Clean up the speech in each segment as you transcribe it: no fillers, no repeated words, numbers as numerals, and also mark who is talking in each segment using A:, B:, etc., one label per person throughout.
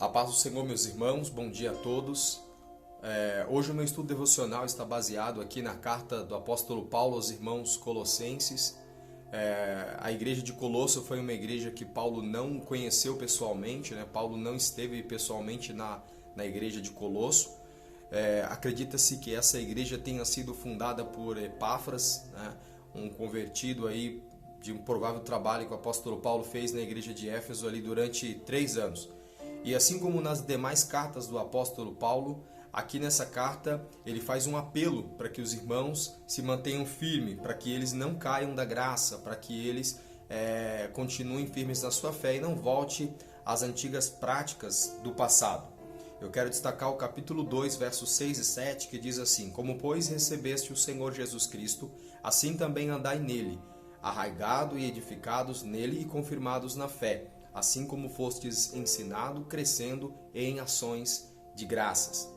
A: A paz do Senhor, meus irmãos, bom dia a todos. Hoje o meu estudo devocional está baseado aqui na carta do apóstolo Paulo aos irmãos colossenses. A igreja de Colosso foi uma igreja que Paulo não conheceu pessoalmente, né? Paulo não esteve pessoalmente na igreja de Colosso. Acredita-se que essa igreja tenha sido fundada por Epáfras, né? Um convertido aí de um provável trabalho que o apóstolo Paulo fez na igreja de Éfeso ali durante 3 anos. E assim como nas demais cartas do apóstolo Paulo, aqui nessa carta ele faz um apelo para que os irmãos se mantenham firmes, para que eles não caiam da graça, para que eles continuem firmes na sua fé e não volte às antigas práticas do passado. Eu quero destacar o capítulo 2, versos 6 e 7, que diz assim: Como, pois, recebeste o Senhor Jesus Cristo, assim também andai nele, arraigados e edificados nele e confirmados na fé, assim como fostes ensinado, crescendo em ações de graças.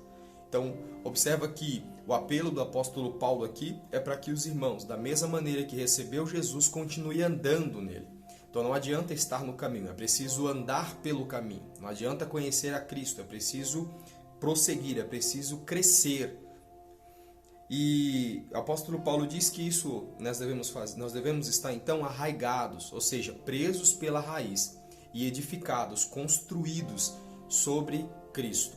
A: Então, observa que o apelo do apóstolo Paulo aqui é para que os irmãos, da mesma maneira que recebeu Jesus, continuem andando nele. Então, não adianta estar no caminho, é preciso andar pelo caminho. Não adianta conhecer a Cristo, é preciso prosseguir, é preciso crescer. E o apóstolo Paulo diz que isso nós devemos estar então arraigados, ou seja, presos pela raiz, e edificados, construídos sobre Cristo.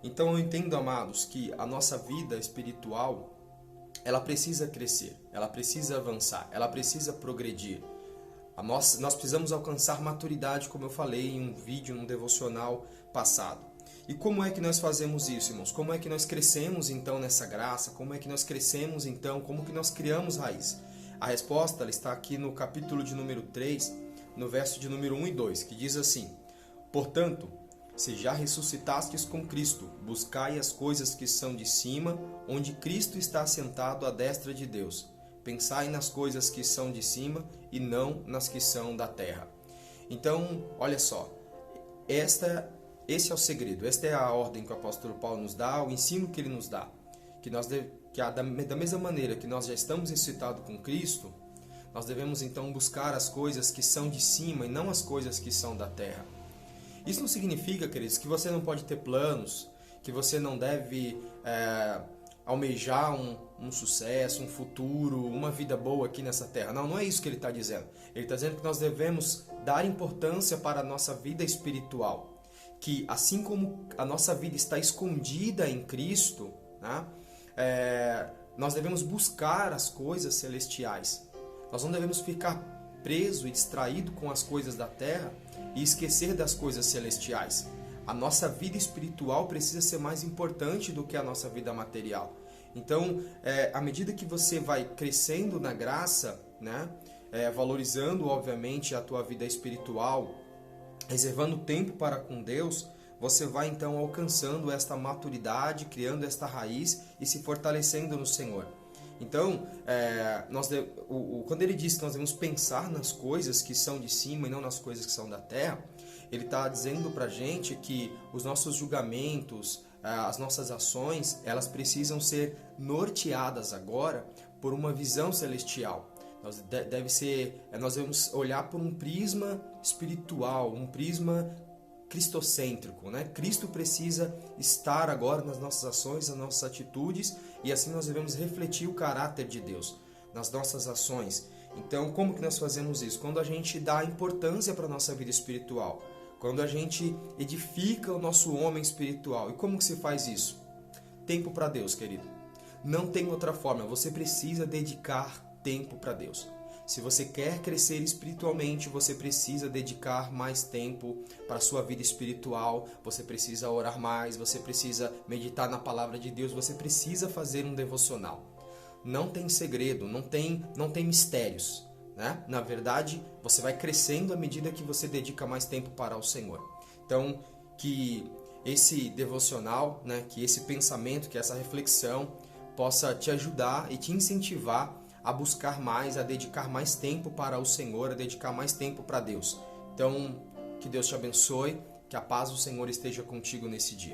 A: Então eu entendo, amados, que a nossa vida espiritual, ela precisa crescer, ela precisa avançar, ela precisa progredir. Nós precisamos alcançar maturidade, como eu falei em um vídeo, num devocional passado. E como é que nós fazemos isso, irmãos? Como é que nós crescemos então nessa graça? Como é que nós crescemos então? Como que nós criamos raiz? A resposta ela está aqui no capítulo de número 3, no verso de número 1 e 2, que diz assim: Portanto, se já ressuscitastes com Cristo, buscai as coisas que são de cima, onde Cristo está assentado à destra de Deus. Pensai nas coisas que são de cima e não nas que são da terra. Então, olha só, esse é o segredo, esta é a ordem que o apóstolo Paulo nos dá, o ensino que ele nos dá. Da mesma maneira que nós já estamos ressuscitados com Cristo, nós devemos então buscar as coisas que são de cima e não as coisas que são da terra. Isso não significa, queridos, que você não pode ter planos, que você não deve almejar um sucesso, um futuro, uma vida boa aqui nessa terra. Não é isso que ele está dizendo. Ele está dizendo que nós devemos dar importância para a nossa vida espiritual. Que assim como a nossa vida está escondida em Cristo, né, nós devemos buscar as coisas celestiais. Nós não devemos ficar preso e distraído com as coisas da terra e esquecer das coisas celestiais. A nossa vida espiritual precisa ser mais importante do que a nossa vida material. Então, à medida que você vai crescendo na graça, né, valorizando, obviamente, a tua vida espiritual, reservando tempo para com Deus, você vai então alcançando esta maturidade, criando esta raiz e se fortalecendo no Senhor. Então, quando ele diz que nós devemos pensar nas coisas que são de cima e não nas coisas que são da terra, ele está dizendo para a gente que os nossos julgamentos, as nossas ações, elas precisam ser norteadas agora por uma visão celestial. Nós devemos olhar por um prisma espiritual, um prisma cristocêntrico, né? Cristo precisa estar agora nas nossas ações, nas nossas atitudes, e assim nós devemos refletir o caráter de Deus nas nossas ações. Então, como que nós fazemos isso? Quando a gente dá importância para a nossa vida espiritual, quando a gente edifica o nosso homem espiritual. E como que se faz isso? Tempo para Deus, querido. Não tem outra forma, você precisa dedicar tempo para Deus. Se você quer crescer espiritualmente, você precisa dedicar mais tempo para a sua vida espiritual, você precisa orar mais, você precisa meditar na palavra de Deus, você precisa fazer um devocional. Não tem segredo, não tem mistérios, né? Na verdade, você vai crescendo à medida que você dedica mais tempo para o Senhor. Então, que esse devocional, né, que esse pensamento, que essa reflexão possa te ajudar e te incentivar a buscar mais, a dedicar mais tempo para o Senhor, a dedicar mais tempo para Deus. Então, que Deus te abençoe, que a paz do Senhor esteja contigo nesse dia.